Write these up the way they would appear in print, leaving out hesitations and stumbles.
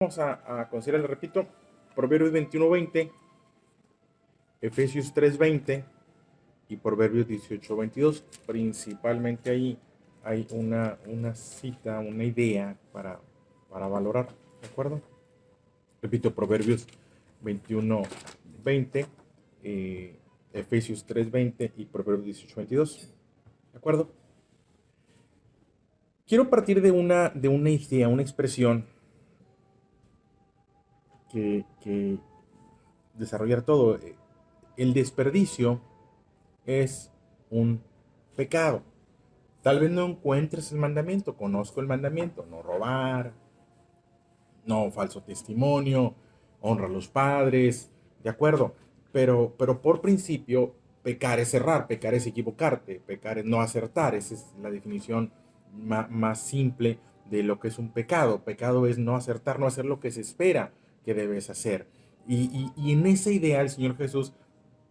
Vamos a considerar, repito, Proverbios 21:20, Efesios 3:20 y Proverbios 18:22. Principalmente ahí hay una cita, una idea para valorar, ¿de acuerdo? Repito, Proverbios 21:20, Efesios 3:20 y Proverbios 18:22, ¿de acuerdo? Quiero partir de una idea, una expresión que desarrollar todo. El desperdicio es un pecado. Tal vez no encuentres el mandamiento, conozco el mandamiento: no robar, no falso testimonio, honra a los padres, ¿de acuerdo? Pero por principio, pecar es errar, pecar es equivocarte, pecar es no acertar. Esa es la definición más simple de lo que es un pecado. Pecado es no acertar, no hacer lo que se espera que debes hacer. Y en esa idea el Señor Jesús,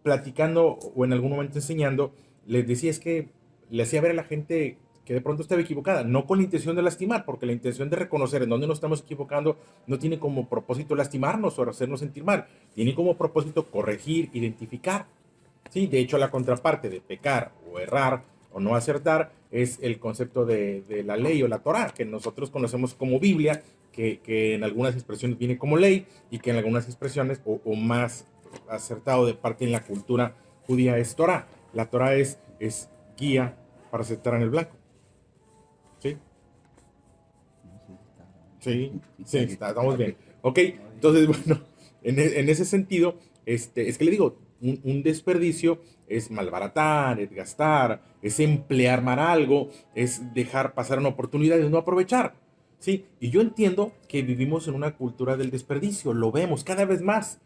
platicando o en algún momento enseñando, les decía, es que le hacía ver a la gente que de pronto estaba equivocada, no con la intención de lastimar, porque la intención de reconocer en dónde nos estamos equivocando no tiene como propósito lastimarnos o hacernos sentir mal, tiene como propósito corregir, identificar. Sí, de hecho la contraparte de pecar o errar o no acertar es el concepto de la ley o la Torah, que nosotros conocemos como Biblia, que en algunas expresiones viene como ley y que en algunas expresiones o más acertado de parte en la cultura judía es Torah. La Torah es guía para aceptar en el blanco. ¿Sí? Sí, sí, estamos bien. Ok, entonces, bueno, en ese sentido, es que le digo, un desperdicio es malbaratar, es gastar, es emplear mal algo, es dejar pasar una oportunidad y no aprovechar. Sí, y yo entiendo que vivimos en una cultura del desperdicio, lo vemos cada vez más.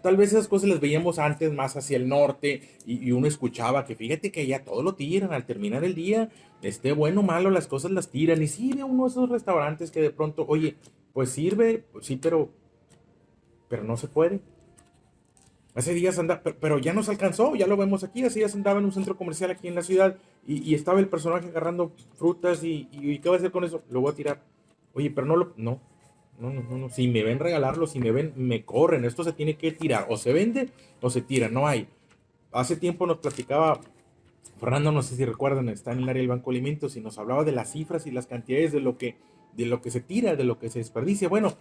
Tal vez esas cosas las veíamos antes más hacia el norte y uno escuchaba que fíjate que ya todo lo tiran al terminar el día, esté bueno o malo, las cosas las tiran. Y sí, ve uno de esos restaurantes que de pronto, oye, pues sirve, pues sí, pero no se puede. Hace días andaba, pero ya nos alcanzó, ya lo vemos aquí. Hace días andaba en un centro comercial aquí en la ciudad y estaba el personaje agarrando frutas y ¿qué va a hacer con eso? Lo voy a tirar. Oye, pero no. Si me ven regalarlo, si me ven, me corren. Esto se tiene que tirar. O se vende o se tira, no hay. Hace tiempo nos platicaba Fernando, no sé si recuerdan, está en el área del Banco de Alimentos y nos hablaba de las cifras y las cantidades de lo que se tira, de lo que se desperdicia. Bueno,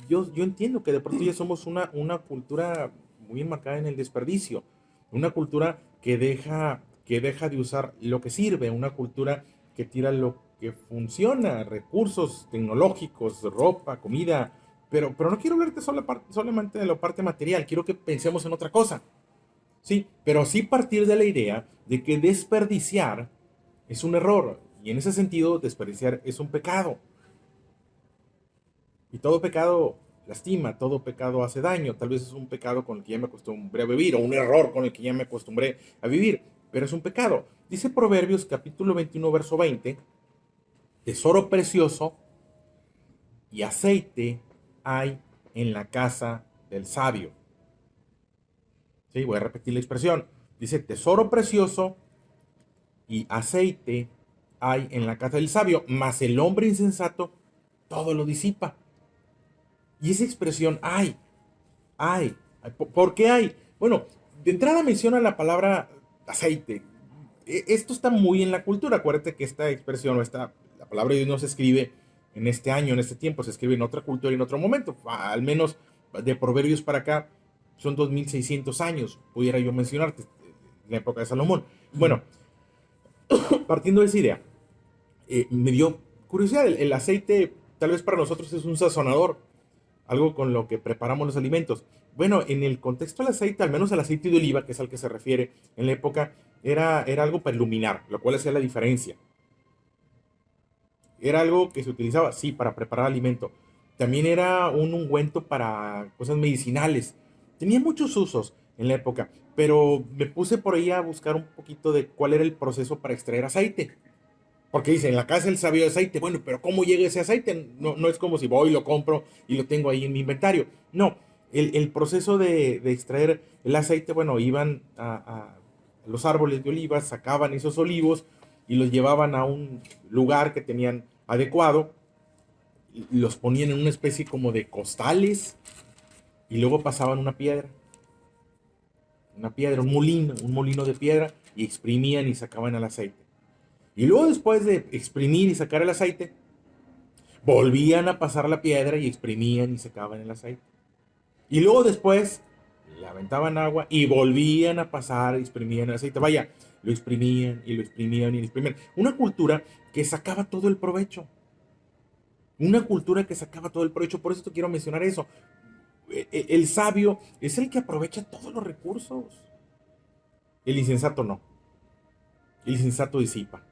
yo entiendo que de pronto ya somos una cultura muy enmarcada en el desperdicio, una cultura que deja de usar lo que sirve, una cultura que tira lo que funciona, recursos tecnológicos, ropa, comida, pero no quiero hablarte solamente de la parte material, quiero que pensemos en otra cosa. Sí, pero sí partir de la idea de que desperdiciar es un error. Y en ese sentido, desperdiciar es un pecado. Y todo pecado lastima, todo pecado hace daño. Tal vez es un pecado con el que ya me acostumbré a vivir, o un error con el que ya me acostumbré a vivir, pero es un pecado. Dice Proverbios capítulo 21, verso 20: tesoro precioso y aceite hay en la casa del sabio. Sí, voy a repetir la expresión. Dice, tesoro precioso y aceite hay en la casa del sabio, mas el hombre insensato todo lo disipa. Y esa expresión hay. ¿Por qué hay? Bueno, de entrada menciona la palabra aceite. Esto está muy en la cultura. Acuérdate que esta expresión o la palabra de Dios no se escribe en este año, en este tiempo, se escribe en otra cultura y en otro momento. Al menos de Proverbios para acá son 2600 años, pudiera yo mencionarte, la época de Salomón. Bueno, partiendo de esa idea, me dio curiosidad. El aceite tal vez para nosotros es un sazonador, algo con lo que preparamos los alimentos. Bueno, en el contexto del aceite, al menos el aceite de oliva, que es al que se refiere en la época, era algo para iluminar, lo cual hacía la diferencia. Era algo que se utilizaba, sí, para preparar alimento. También era un ungüento para cosas medicinales. Tenía muchos usos en la época, pero me puse por ahí a buscar un poquito de cuál era el proceso para extraer aceite. Porque dice, en la casa el sabio de aceite. Bueno, pero ¿cómo llega ese aceite? No es como si voy, lo compro y lo tengo ahí en mi inventario. No, el proceso de extraer el aceite, bueno, iban a los árboles de olivas, sacaban esos olivos y los llevaban a un lugar que tenían adecuado los ponían en una especie como de costales y luego pasaban una piedra, un molino de piedra y exprimían y sacaban el aceite. Y luego después de exprimir y sacar el aceite, volvían a pasar la piedra y exprimían y sacaban el aceite. Y luego después le aventaban agua y volvían a pasar, exprimían el aceite. Vaya, lo exprimían y lo exprimían y lo exprimían. Una cultura que sacaba todo el provecho. Una cultura que sacaba todo el provecho. Por eso te quiero mencionar eso. El sabio es el que aprovecha todos los recursos. El insensato no. El insensato disipa.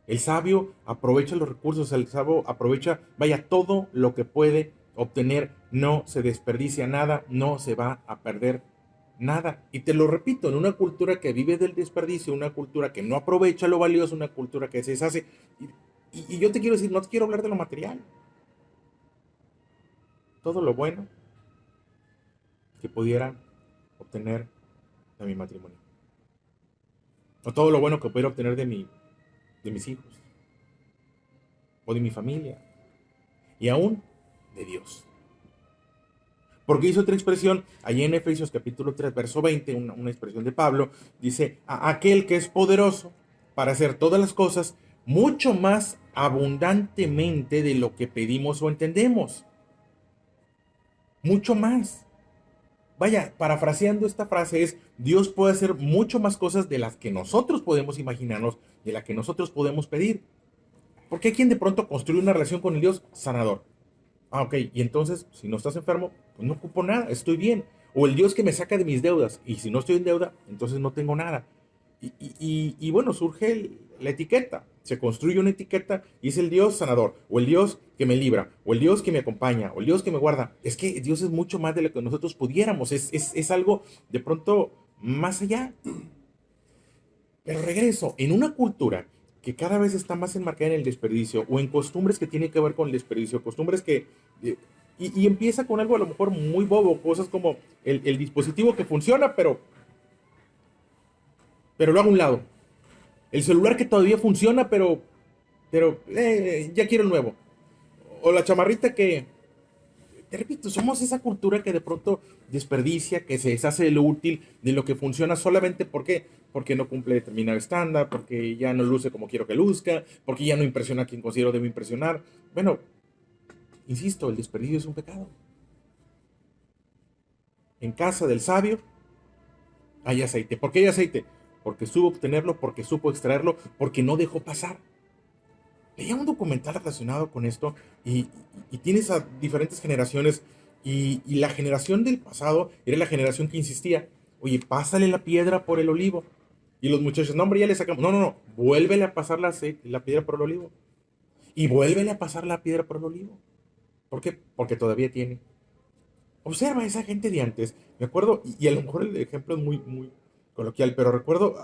El sabio aprovecha los recursos, el sabio aprovecha, vaya, todo lo que puede obtener, no se desperdicia nada, no se va a perder nada. Y te lo repito, en una cultura que vive del desperdicio, una cultura que no aprovecha lo valioso, una cultura que se deshace. Y yo te quiero decir, no te quiero hablar de lo material. Todo lo bueno que pudiera obtener de mi matrimonio. O todo lo bueno que pudiera obtener de mis hijos. O de mi familia. Y aún de Dios. Porque hizo otra expresión, allí en Efesios capítulo 3, verso 20, una expresión de Pablo, dice, a aquel que es poderoso para hacer todas las cosas mucho más abundantemente de lo que pedimos o entendemos. Mucho más. Vaya, parafraseando esta frase es, Dios puede hacer mucho más cosas de las que nosotros podemos imaginarnos, de las que nosotros podemos pedir. Porque hay quien de pronto construye una relación con el Dios sanador. Ah, ok, y entonces, si no estás enfermo, pues no ocupo nada, estoy bien. O el Dios que me saca de mis deudas, y si no estoy en deuda, entonces no tengo nada. Y bueno, surge la etiqueta, se construye una etiqueta y es el Dios sanador, o el Dios que me libra, o el Dios que me acompaña, o el Dios que me guarda. Es que Dios es mucho más de lo que nosotros pudiéramos, es algo de pronto más allá. Pero regreso, en una cultura que cada vez está más enmarcada en el desperdicio o en costumbres que tienen que ver con el desperdicio, costumbres que... y empieza con algo a lo mejor muy bobo, cosas como el dispositivo que funciona, pero lo hago a un lado. El celular que todavía funciona, pero ya quiero el nuevo. O la chamarrita que, te repito, somos esa cultura que de pronto desperdicia, que se deshace de lo útil, de lo que funciona solamente porque no cumple determinado estándar, porque ya no luce como quiero que luzca, porque ya no impresiona a quien considero debe impresionar. Bueno, insisto, el desperdicio es un pecado. En casa del sabio hay aceite. ¿Por qué hay aceite? Porque supo obtenerlo, porque supo extraerlo, porque no dejó pasar. Leía un documental relacionado con esto y tienes a diferentes generaciones y la generación del pasado era la generación que insistía, oye, pásale la piedra por el olivo. Y los muchachos, no, hombre, ya le sacamos. No, no, no, vuélvele a pasar la piedra por el olivo. Y vuélvele a pasar la piedra por el olivo. ¿Por qué? Porque todavía tiene. Observa a esa gente de antes. Me acuerdo, y a lo mejor el ejemplo es muy, muy coloquial, pero recuerdo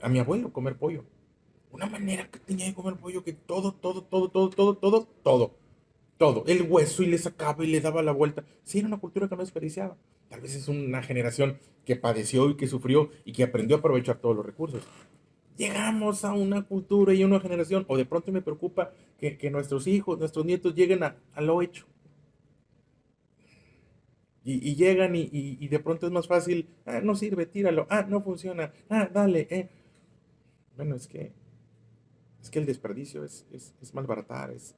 a mi abuelo comer pollo. Una manera que tenía de comer pollo que todo. El hueso y le sacaba y le daba la vuelta. Sí, era una cultura que no desperdiciaba. Tal vez es una generación que padeció y que sufrió y que aprendió a aprovechar todos los recursos. Llegamos a una cultura y a una generación, o de pronto me preocupa que nuestros hijos, nuestros nietos lleguen a lo hecho. Y llegan y de pronto es más fácil, no sirve, tíralo, no funciona, dale. Bueno, es que el desperdicio es malbaratar, es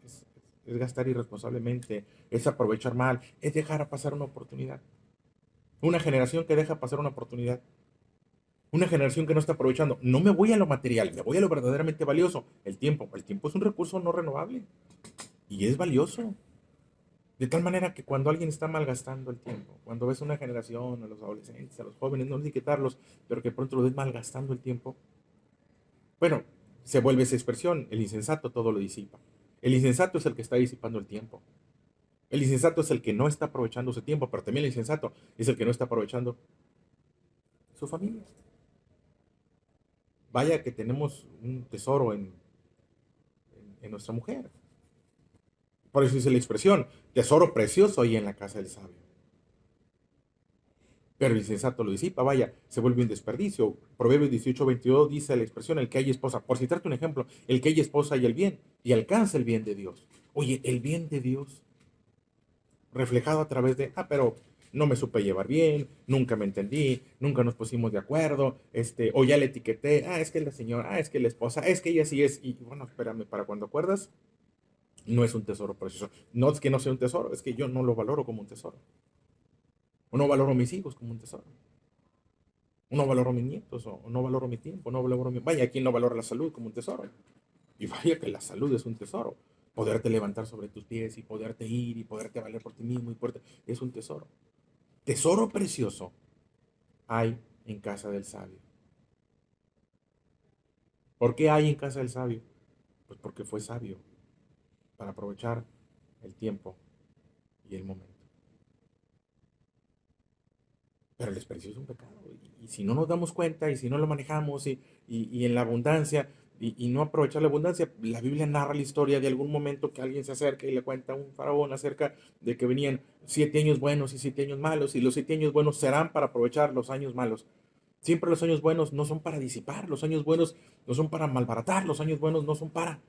gastar irresponsablemente, es aprovechar mal, es dejar pasar una oportunidad. Una generación que deja pasar una oportunidad. Una generación que no está aprovechando. No me voy a lo material, me voy a lo verdaderamente valioso. El tiempo. El tiempo es un recurso no renovable. Y es valioso. De tal manera que cuando alguien está malgastando el tiempo, cuando ves una generación, a los adolescentes, a los jóvenes, no etiquetarlos, pero que pronto lo ves malgastando el tiempo, bueno, se vuelve esa expresión, el insensato todo lo disipa. El insensato es el que está disipando el tiempo. El insensato es el que no está aprovechando su tiempo, pero también el insensato es el que no está aprovechando su familia. Vaya que tenemos un tesoro en nuestra mujer. Por eso dice la expresión, tesoro precioso ahí en la casa del sabio. Pero el insensato lo disipa, vaya, se vuelve un desperdicio. Proverbios 18:22 dice la expresión, el que hay esposa, por citarte un ejemplo, el que hay esposa y el bien, y alcanza el bien de Dios. Oye, el bien de Dios reflejado a través de, pero no me supe llevar bien, nunca me entendí, nunca nos pusimos de acuerdo, o ya le etiqueté, es que la señora, es que la esposa, es que ella sí es, y bueno, espérame, para cuando acuerdas, no es un tesoro precioso. No es que no sea un tesoro, es que yo no lo valoro como un tesoro. O no valoro a mis hijos como un tesoro. O no valoro a mis nietos, o no valoro mi tiempo, no valoro mi... Vaya, ¿quién no valora la salud como un tesoro? Y vaya que la salud es un tesoro. Poderte levantar sobre tus pies y poderte ir y poderte valer por ti mismo y poderte... es un tesoro. Tesoro precioso hay en casa del sabio. ¿Por qué hay en casa del sabio? Pues porque fue sabio para aprovechar el tiempo y el momento. Pero el desperdicio es un pecado. Y si no nos damos cuenta y si no lo manejamos y en la abundancia y no aprovechar la abundancia, la Biblia narra la historia de algún momento que alguien se acerca y le cuenta a un faraón acerca de que venían 7 años buenos y 7 años malos y los 7 años buenos serán para aprovechar los años malos. Siempre los años buenos no son para disipar, los años buenos no son para malbaratar, los años buenos no son para...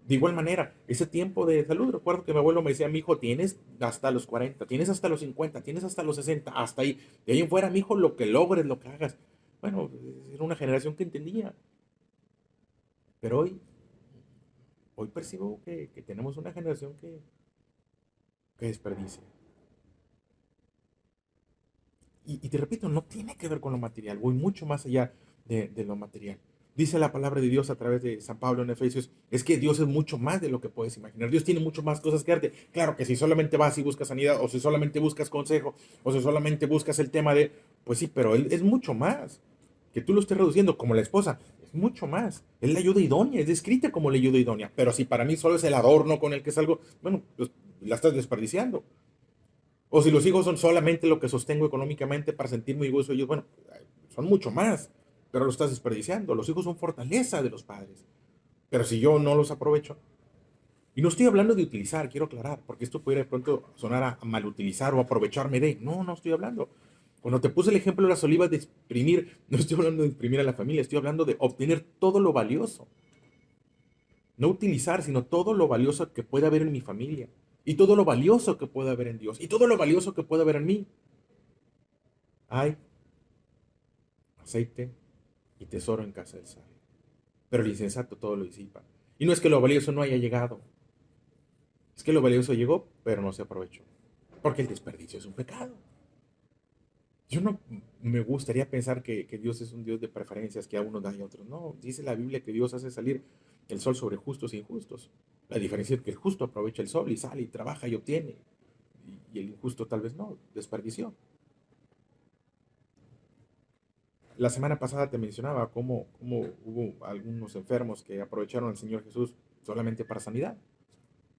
De igual manera, ese tiempo de salud, recuerdo que mi abuelo me decía, mi hijo, tienes hasta los 40, tienes hasta los 50, tienes hasta los 60, hasta ahí. De ahí en fuera, mi hijo, lo que logres, lo que hagas. Bueno, era una generación que entendía. Pero hoy percibo que tenemos una generación que desperdicia. Y te repito, no tiene que ver con lo material, voy mucho más allá de lo material. Dice la palabra de Dios a través de San Pablo en Efesios, es que Dios es mucho más de lo que puedes imaginar. Dios tiene mucho más cosas que darte. Claro que si solamente vas y buscas sanidad, o si solamente buscas consejo, o si solamente buscas el tema de, pues sí, pero Él es mucho más. Que tú lo estés reduciendo como la esposa, es mucho más. Es la ayuda idónea, es descrita como la ayuda idónea. Pero si para mí solo es el adorno con el que salgo, bueno, pues la estás desperdiciando. O si los hijos son solamente lo que sostengo económicamente para sentirme orgulloso de ellos, bueno, son mucho más, pero lo estás desperdiciando. Los hijos son fortaleza de los padres. Pero si yo no los aprovecho, y no estoy hablando de utilizar, quiero aclarar, porque esto puede de pronto sonar a mal utilizar o aprovecharme de. No, no estoy hablando. Cuando te puse el ejemplo de las olivas de exprimir, no estoy hablando de exprimir a la familia, estoy hablando de obtener todo lo valioso. No utilizar, sino todo lo valioso que puede haber en mi familia. Y todo lo valioso que puede haber en Dios. Y todo lo valioso que puede haber en mí. Hay aceite y tesoro en casa del sabio. Pero el insensato todo lo disipa. Y no es que lo valioso no haya llegado. Es que lo valioso llegó, pero no se aprovechó. Porque el desperdicio es un pecado. Yo no me gustaría pensar que Dios es un Dios de preferencias, que a unos da y a otros no. Dice la Biblia que Dios hace salir el sol sobre justos e injustos. La diferencia es que el justo aprovecha el sol y sale y trabaja y obtiene. Y el injusto tal vez no, desperdició. La semana pasada te mencionaba cómo hubo algunos enfermos que aprovecharon al Señor Jesús solamente para sanidad.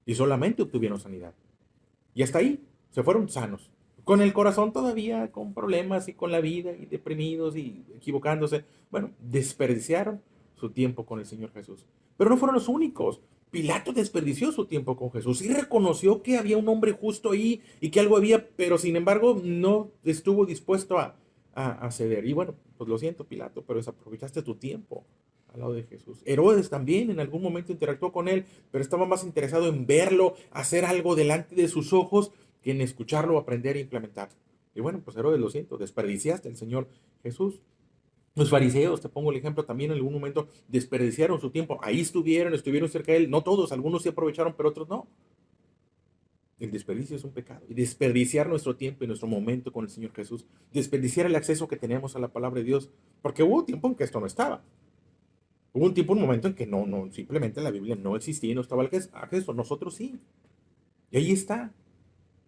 Y solamente obtuvieron sanidad. Y hasta ahí se fueron sanos. Con el corazón todavía con problemas y con la vida y deprimidos y equivocándose. Bueno, desperdiciaron su tiempo con el Señor Jesús. Pero no fueron los únicos. Pilato desperdició su tiempo con Jesús y reconoció que había un hombre justo ahí y que algo había, pero sin embargo no estuvo dispuesto a ceder. Y bueno, pues lo siento, Pilato, pero desaprovechaste tu tiempo al lado de Jesús. Herodes también en algún momento interactuó con él, pero estaba más interesado en verlo, hacer algo delante de sus ojos, que en escucharlo, aprender e implementar. Y bueno, pues Herodes, lo siento, desperdiciaste al Señor Jesús. Los fariseos, te pongo el ejemplo, también en algún momento desperdiciaron su tiempo. Ahí estuvieron cerca de él. No todos, algunos sí aprovecharon, pero otros no. El desperdicio es un pecado. Y desperdiciar nuestro tiempo y nuestro momento con el Señor Jesús. Desperdiciar el acceso que tenemos a la palabra de Dios. Porque hubo tiempo en que esto no estaba. Hubo un tiempo, un momento en que no, simplemente la Biblia no existía y no estaba al acceso. Nosotros sí. Y ahí está.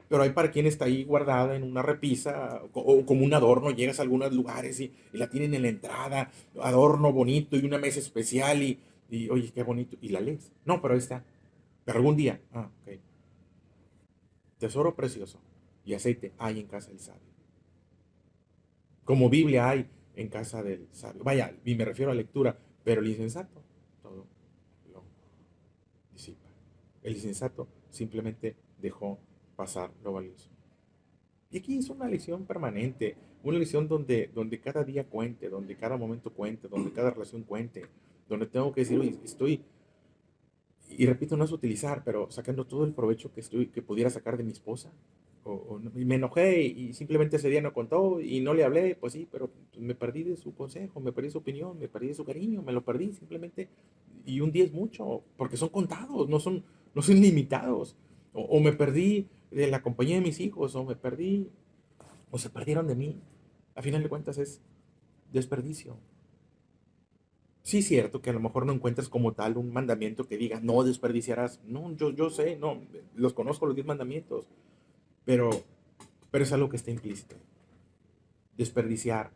Pero hay para quien está ahí guardada en una repisa o como un adorno. Llegas a algunos lugares y la tienen en la entrada, adorno bonito y una mesa especial y oye, qué bonito. Y la lees. No, pero ahí está. Pero algún día, ok. Tesoro precioso y aceite hay en casa del sabio. Como Biblia hay en casa del sabio. Vaya, y me refiero a lectura, pero el insensato todo lo disipa. El insensato simplemente dejó pasar lo valioso. Y aquí es una lección permanente, una lección donde cada día cuente, donde cada momento cuente, donde cada relación cuente, donde tengo que decir, oye, estoy, Y repito, no es utilizar, pero sacando todo el provecho que pudiera sacar de mi esposa. Y me enojé y simplemente ese día no contó y no le hablé, pues sí, pero me perdí de su consejo, me perdí de su opinión, me perdí de su cariño, me lo perdí simplemente. Y un día es mucho, porque son contados, no son limitados. O me perdí de la compañía de mis hijos, o me perdí, o se perdieron de mí. A final de cuentas es desperdicio. Sí, es cierto que a lo mejor no encuentras como tal un mandamiento que diga, no desperdiciarás. No, yo sé, no, los conozco los 10 mandamientos, pero, pero es algo que está implícito. Desperdiciar,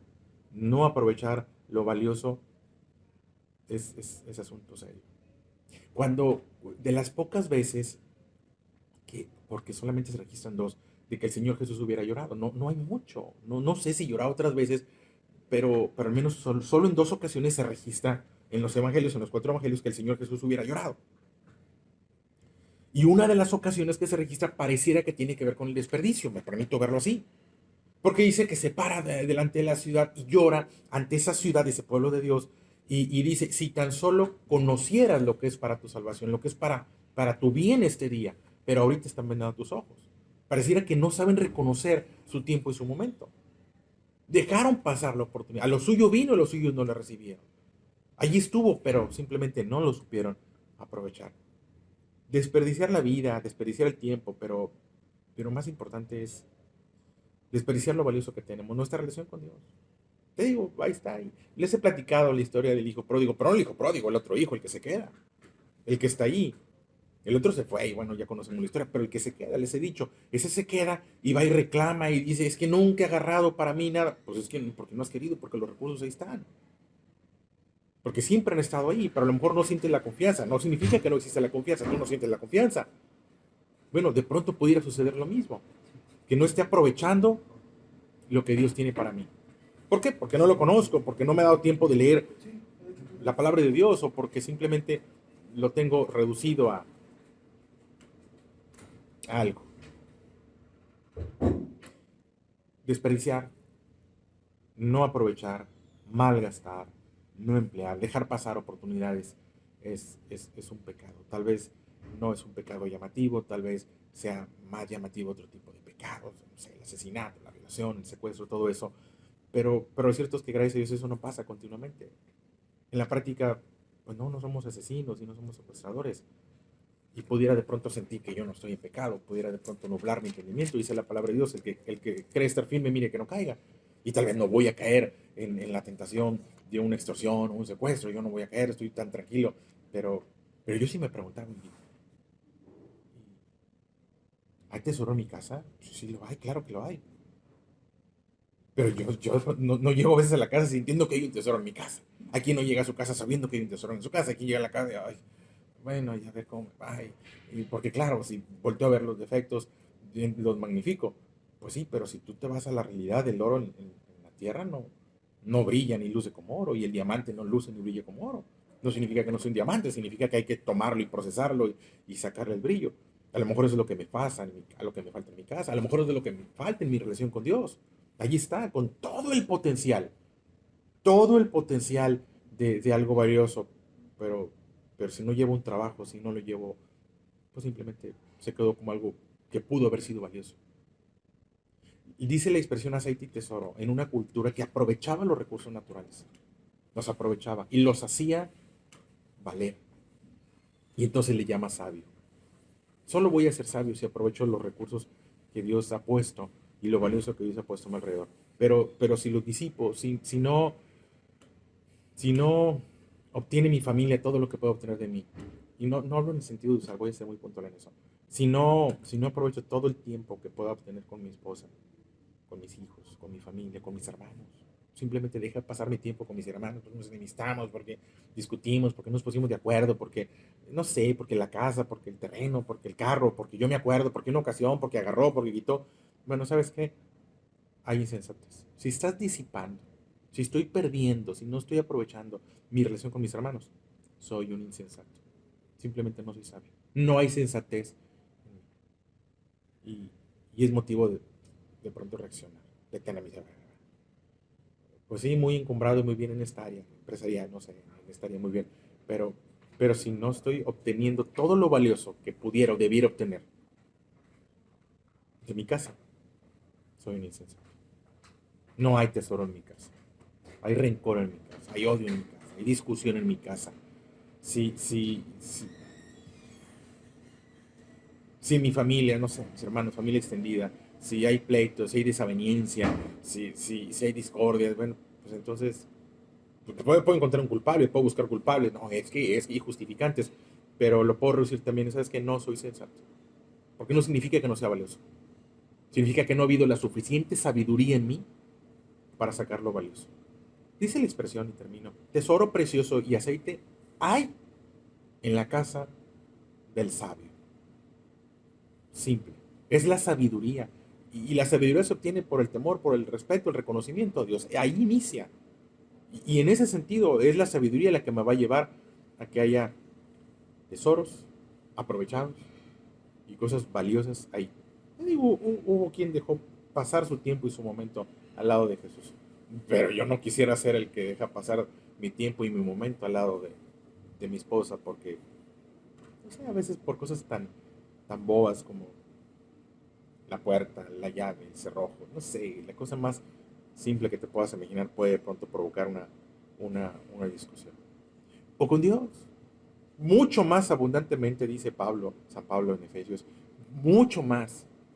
no aprovechar lo valioso es asunto serio. Cuando, de las pocas veces porque solamente se registran dos, de que el Señor Jesús hubiera llorado, no hay mucho, no sé si lloró otras veces, pero al menos solo en 2 ocasiones se registra en los evangelios, en los 4 evangelios, que el Señor Jesús hubiera llorado. Y una de las ocasiones que se registra pareciera que tiene que ver con el desperdicio, me permito verlo así. Porque dice que se para delante de la ciudad y llora ante esa ciudad, ese pueblo de Dios, y dice, si tan solo conocieras lo que es para tu salvación, lo que es para tu bien este día, pero ahorita están vendando tus ojos. Pareciera que no saben reconocer su tiempo y su momento. Dejaron pasar la oportunidad. A lo suyo vino, a los suyos no le recibieron. Allí estuvo, pero simplemente no lo supieron aprovechar. Desperdiciar la vida, desperdiciar el tiempo, pero más importante es desperdiciar lo valioso que tenemos, nuestra relación con Dios. Te digo, ahí está. Y les he platicado la historia del hijo pródigo, pero no el hijo pródigo, el otro hijo, el que se queda, el que está ahí. El otro se fue y bueno, ya conocemos la historia, pero el que se queda, les he dicho, ese se queda y va y reclama y dice, es que nunca he agarrado para mí nada. Pues es que porque no has querido, porque los recursos ahí están. Porque siempre han estado ahí, pero a lo mejor no sientes la confianza. No significa que no existe la confianza, tú no sientes la confianza. Bueno, de pronto pudiera suceder lo mismo, que no esté aprovechando lo que Dios tiene para mí. ¿Por qué? Porque no lo conozco, porque no me ha dado tiempo de leer la palabra de Dios o porque simplemente lo tengo reducido a algo. Desperdiciar, no aprovechar, malgastar, no emplear, dejar pasar oportunidades es un pecado. Tal vez no es un pecado llamativo, tal vez sea más llamativo otro tipo de pecados, no sé, el asesinato, la violación, el secuestro, todo eso. Pero lo cierto es que gracias a Dios eso no pasa continuamente. En la práctica, pues no somos asesinos y no somos secuestradores. Y pudiera de pronto sentir que yo no estoy en pecado, pudiera de pronto nublar mi entendimiento, dice la palabra de Dios, el que cree estar firme, mire que no caiga. Y tal vez no voy a caer en la tentación de una extorsión o un secuestro, yo no voy a caer, estoy tan tranquilo. Pero yo sí me preguntaba, ¿hay tesoro en mi casa? Sí, lo hay, claro que lo hay. Pero yo no llego a veces a la casa sintiendo que hay un tesoro en mi casa. Aquí no llega a su casa sabiendo que hay un tesoro en su casa. Aquí llega a la casa y, ay, bueno, ya ver cómo me va. Y porque claro, si volteo a ver los defectos, los magnifico. Pues sí, pero si tú te vas a la realidad, del oro en la tierra no brilla ni luce como oro. Y el diamante no luce ni brilla como oro. No significa que no sea un diamante, significa que hay que tomarlo y procesarlo y sacarle el brillo. A lo mejor eso es lo que me pasa, a lo que me falta en mi casa. A lo mejor eso es lo que me falta en mi relación con Dios. Allí está, con todo el potencial de algo valioso, pero, pero si no llevo un trabajo, si no lo llevo, pues simplemente se quedó como algo que pudo haber sido valioso. Y dice la expresión aceite y tesoro en una cultura que aprovechaba los recursos naturales, los aprovechaba y los hacía valer. Y entonces le llama sabio. Solo voy a ser sabio si aprovecho los recursos que Dios ha puesto y lo valioso que Dios ha puesto a mi alrededor. Pero si los disipo, si no obtiene mi familia todo lo que puede obtener de mí, y no hablo en el sentido de usar, voy a ser muy puntual en eso, si no aprovecho todo el tiempo que pueda obtener con mi esposa, con mis hijos, con mi familia, con mis hermanos, simplemente deja pasar mi tiempo con mis hermanos, porque nos enemistamos, porque discutimos, porque nos pusimos de acuerdo, porque, no sé, porque la casa, porque el terreno, porque el carro, porque yo me acuerdo, porque una ocasión, porque agarró, porque quitó. Bueno, ¿sabes qué? Hay insensatez. Si estás disipando, si estoy perdiendo, si no estoy aprovechando mi relación con mis hermanos, soy un insensato. Simplemente no soy sabio. No hay sensatez en mí. Y es motivo de pronto reaccionar, de tener mis errores. Pues sí, muy encumbrado y muy bien en esta área empresarial, no sé, en esta área muy bien, pero, Pero si no estoy obteniendo todo lo valioso que pudiera o debiera obtener de mi casa, soy un insensato. No hay tesoro en mi casa. Hay rencor en mi casa. Hay odio en mi casa. Hay discusión en mi casa. Si mi familia, no sé, mis hermanos, familia extendida, si hay pleitos, si hay desaveniencia, si hay discordia, bueno, pues entonces porque puedo encontrar un culpable, puedo buscar culpables, no, y justificantes, pero lo puedo reducir también, ¿sabes que no soy sensato? Porque no significa que no sea valioso. Significa que no ha habido la suficiente sabiduría en mí para sacar lo valioso. Dice la expresión, y termino, tesoro precioso y aceite hay en la casa del sabio. Simple. Es la sabiduría. Y la sabiduría se obtiene por el temor, por el respeto, el reconocimiento a Dios. Ahí inicia. Y en ese sentido es la sabiduría la que me va a llevar a que haya tesoros aprovechados y cosas valiosas ahí. Yo digo, hubo quien dejó pasar su tiempo y su momento al lado de Jesús, pero yo no quisiera ser el que deja pasar mi tiempo y mi momento al lado de mi esposa, porque, no sé, a veces por cosas tan bobas como la puerta, la llave, el cerrojo, no sé, la cosa más simple que te puedas imaginar puede de pronto provocar una discusión. O con Dios, mucho más abundantemente, dice Pablo, San Pablo en Efesios, mucho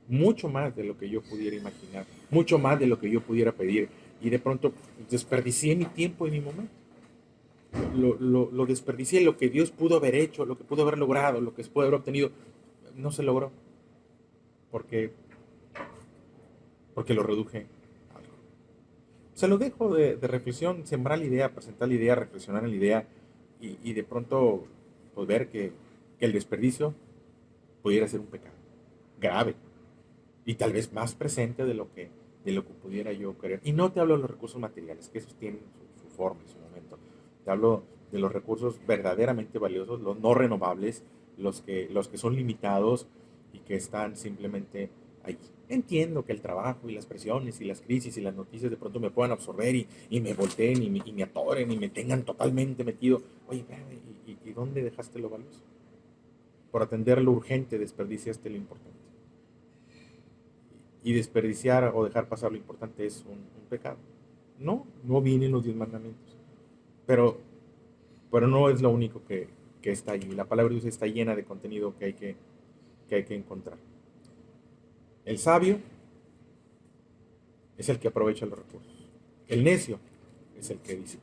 mucho más de lo que yo pudiera imaginar, mucho más de lo que yo pudiera pedir. Y de pronto desperdicié mi tiempo y mi momento. Lo desperdicié, lo que Dios pudo haber hecho, lo que pudo haber logrado, lo que se pudo haber obtenido, no se logró, porque, porque lo reduje a algo. Se lo dejo de reflexión, sembrar la idea, presentar la idea, reflexionar en la idea y de pronto pues, ver que el desperdicio pudiera ser un pecado grave y tal vez más presente de lo que pudiera yo querer. Y no te hablo de los recursos materiales, que esos tienen su forma y su momento. Te hablo de los recursos verdaderamente valiosos, los no renovables, los que son limitados y que están simplemente ahí. Entiendo que el trabajo y las presiones y las crisis y las noticias de pronto me puedan absorber y me volteen y me atoren y me tengan totalmente metido. Oye, espérame, ¿y dónde dejaste lo valioso? Por atender lo urgente desperdiciaste lo importante. Y desperdiciar o dejar pasar lo importante es un pecado. No vienen los 10 mandamientos. Pero, pero no es lo único que está allí. La palabra de Dios está llena de contenido que hay que encontrar. El sabio es el que aprovecha los recursos. El necio es el que dice.